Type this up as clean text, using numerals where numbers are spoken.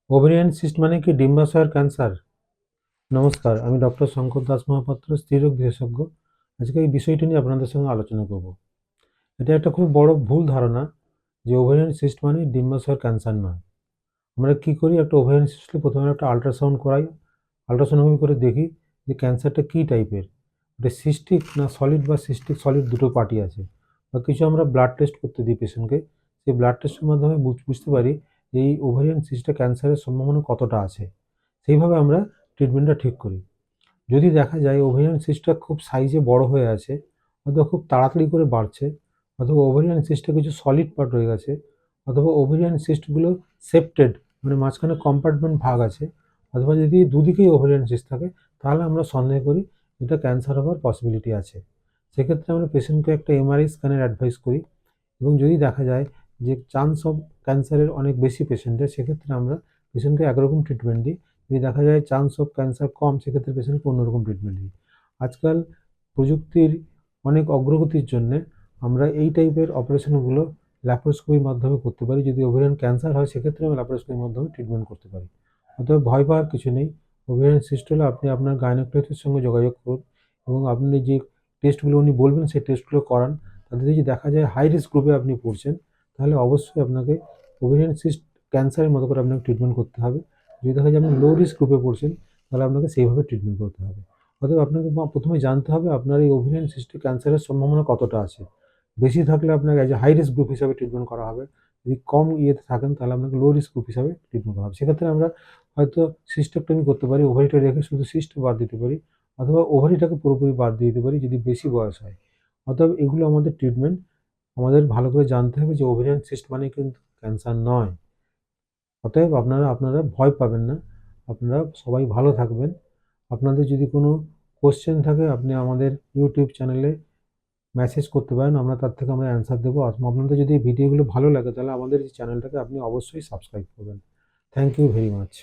Ovarian cyst মানে কি ডিম্বাশয়ের cancer? নমস্কার, আমি ডক্টর শঙ্কর দাস মহাপাত্র, স্ত্রীরোগ বিশেষজ্ঞ। আজকে এই বিষয়টি নিয়ে আপনাদের সঙ্গে আলোচনা করব। এটা একটা খুব বড় ভুল ধারণা যে ওভারিয়ান সিস্ট মানে ডিম্বাশয়ের ক্যান্সার নয়। আমরা কি করি, একটা ওভারিয়ান সিস্টে প্রথমে একটা আল্ট্রাসাউন্ড করাই। আল্ট্রাসোনোগ্রাফি করে দেখি যে ক্যান্সারটা কী টাইপের, এটা সিস্টিক না সলিড বা সিস্টিক সলিড দুটো পার্টি আছে। বা কিছু আমরা ব্লাড টেস্ট করতে দিই পেশেন্টকে, সেই ব্লাড টেস্টের মাধ্যমে বুঝতে পারি যে এই ওভারিয়ান সিস্টে ক্যান্সারের সম্ভাবনা কতটা আছে। সেইভাবে আমরা ট্রিটমেন্টটা ঠিক করি। যদি দেখা যায় ওভারিয়ান সিস্টটা খুব সাইজে বড় হয়ে আছে, অথবা খুব তাড়াতাড়ি করে বাড়ছে, অথবা ওভারিয়ান সিস্টে কিছু সলিড পার্ট রয়ে গেছে, অথবা ওভারিয়ান সিস্টগুলো সেপ্টেড মানে মাঝখানে কম্পার্টমেন্ট ভাগ আছে, অথবা যদি দুদিকেই ওভারিয়ান সিস্ট থাকে, তাহলে আমরা সন্দেহ করি এটা ক্যান্সার হওয়ার পসিবিলিটি আছে। সেক্ষেত্রে আমরা পেশেন্টকে একটা এমআরআই স্ক্যানের অ্যাডভাইস করি, এবং যদি দেখা যায় যে চান্স অফ ক্যান্সারের অনেক বেশি পেশেন্টের, সেক্ষেত্রে আমরা পেশেন্টকে একরকম ট্রিটমেন্ট দিই। যদি দেখা যায় চান্স অফ ক্যান্সার কম, সেক্ষেত্রে পেশেন্টকে অন্যরকম ট্রিটমেন্ট দিই। আজকাল প্রযুক্তির অনেক অগ্রগতির জন্যে আমরা এই টাইপের অপারেশনগুলো ল্যাপারোস্কোপির মাধ্যমে করতে পারি। যদি ওভারিয়ান ক্যান্সার হয়, সেক্ষেত্রে আমরা ল্যাপারোস্কোপির মাধ্যমে ট্রিটমেন্ট করতে পারি। অতএব ভয় পাওয়ার কিছু নেই। ওভারিয়ান সিস্ট হলে আপনি আপনার গাইনোকোলজিস্টের সঙ্গে যোগাযোগ করুন, এবং আপনি যে টেস্টগুলো উনি বলবেন সেই টেস্টগুলো করান। তাতে যদি দেখা যায় হাই রিস্ক গ্রুপে আপনি পড়ছেন, তাহলে অবশ্যই আপনাকে ওভারিয়ান সিস্ট ক্যান্সারের মতো করে আপনাকে ট্রিটমেন্ট করতে হবে। যদি দেখা যায় আপনি লো রিস্ক গ্রুপে পড়ছেন, তাহলে আপনাকে সেইভাবে ট্রিটমেন্ট করতে হবে। অতএব আপনাকে প্রথমে জানতে হবে আপনার এই ওভারিয়ান সিস্টে ক্যান্সারের সম্ভাবনা কতটা আছে। বেশি থাকলে আপনাকে as a high risk group হিসাবে ট্রিটমেন্ট করা হবে। যদি কম ইয়েতে থাকেন, তাহলে আপনাকে লো রিস্ক গ্রুপ হিসাবে ট্রিটমেন্ট করা হবে। সেক্ষেত্রে আমরা হয়তো সিস্টেক্টমি করতে পারি, ওভারিটা রেখে শুধু সিস্ট বাদ দিতে পারি, অথবা ওভারিটাকে পুরোপুরি বাদ দিয়ে দিতে পারি যদি বেশি বয়স হয়। অতএব এগুলো আমাদের ট্রিটমেন্ট। আমাদের ভালো করে জানতে হবে যে ওভারিয়ান সিস্ট মানে কিন্তু ক্যান্সার নয়। অতএব আপনারা আপনারা ভয় পাবেন না। আপনারা সবাই ভালো থাকবেন। আপনাদের যদি কোনো কোয়েশ্চেন থাকে, আপনি আমাদের ইউটিউব চ্যানেলে মেসেজ করতে পারেন। আমরা অ্যান্সার দেবো। আপনাদের যদি এই ভিডিওগুলো ভালো লাগে, তাহলে আমাদের এই চ্যানেলটাকে আপনি অবশ্যই সাবস্ক্রাইব করবেন। Thank you very much.